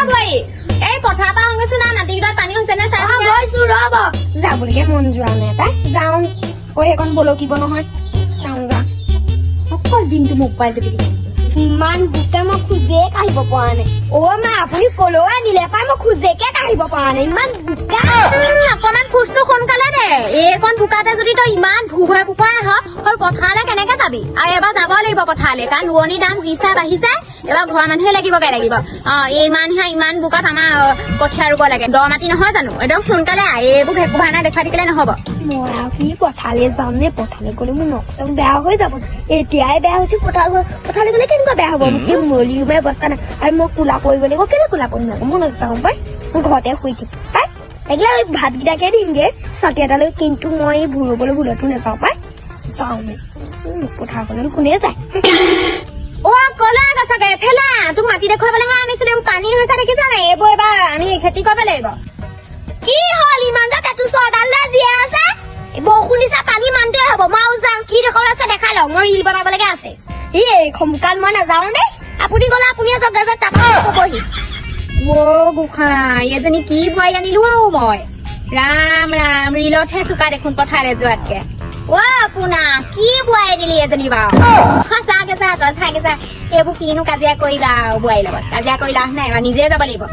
বোৱাৰী এই পথাৰ পৰা গৈছো না নাতিকেইটাত পানী হৈছে নে চাই গৈছো ৰব যাবলৈকে মন যোৱা নাই পাই যাওঁ কৈ এখন বলকিব নহয় যাওঁ যা অকল দিনটো মোবাইল টিপি ইমান বোকা মই খোজে কাঢ়িব পৰা নাই মা আপুনি কলৈ আনিলে পাই মই খোজেকে কাঢ়িব পৰা নাই ইমান বোকা অকমান খোজটো সোনকালে দে এইকণ বোকাতে যদি তই ইমান ভুভুৱাই ফুফুৱাই আহ তই পথাৰলৈ কেনেকে যাবি আৰু এবাৰ যাব লাগিব পথাৰলৈ কাৰণ ৰোৱনীৰ দাম যি চাই বাঢ়িছে এবাৰ ঘৰৰ মানুহে লাগিবগে লাগিব ইমান বোকাত আমাৰ কঠীয়া ৰুব লাগে দ মাটি নহয় জানো একদম সোনকালে এইবোৰ ভেকু ভাওনা দেখুৱাই থাকিলে নহব মই আপুনি পথাৰলৈ যাম নে পথাৰলৈ গ'লে মোৰ নখ চখ বেয়া হৈ যাব এতিয়াই বেয়া হৈছে পথাৰলৈ গ'লে কেনেকুৱা বেয়া হ'ব মোক মলি উবাই বস্তা নাই আৰু মই কোলা কৰিব লাগিব কেলে কোলা কৰি নাযাওঁ মই নাযাওঁ পাই মোৰ ঘৰতে শুই থাকিম পাই এইগিলা ভাতকেইটাকে দিমগে ছাতি এটালৈ কিন্তু মই ভুলবলৈ ভুলতো নাযাওঁ পাই যাওঁ পথাৰ গ'লে কোনে যায় কলা গছকে ফেলা তোক মাটি দেখুৱাবলৈহে আনিছিলো পানী হৈছে দেখিছা নাই এইবোৰ এবাৰ আমি খেতি কৰিব লাগিব কি হ'ল ইমান যে তাতো চৰডাল জীয়াই আছে বৰষুণ দিছা পানী মানতে হ'ব মই যাওঁ কি দেখুৱাব আছে দেখাই লওঁ মোৰ ৰিল বনাবলৈকে আছে খমকাল মই নাযাওঁ দেই আপুনি গ'লে আপুনিয়ে যাওক তাৰপৰা ক'বহি গোসাঁই এজনী কি বোৱাৰী আনিলো মই ৰাম ৰাম ৰিলতহে চোকা দেখোন পথাৰলৈ যোৱাতকে আপোনাৰ কি বোৱাৰী দিলি এজনী বাৰু সঁচাকে যা তই থাকে যা এইবোৰ কিনো কাজিয়া কৰিবা বোৱাৰীৰ লগত কাজিয়া কৰি লাভ নাই নিজে যাব লাগিব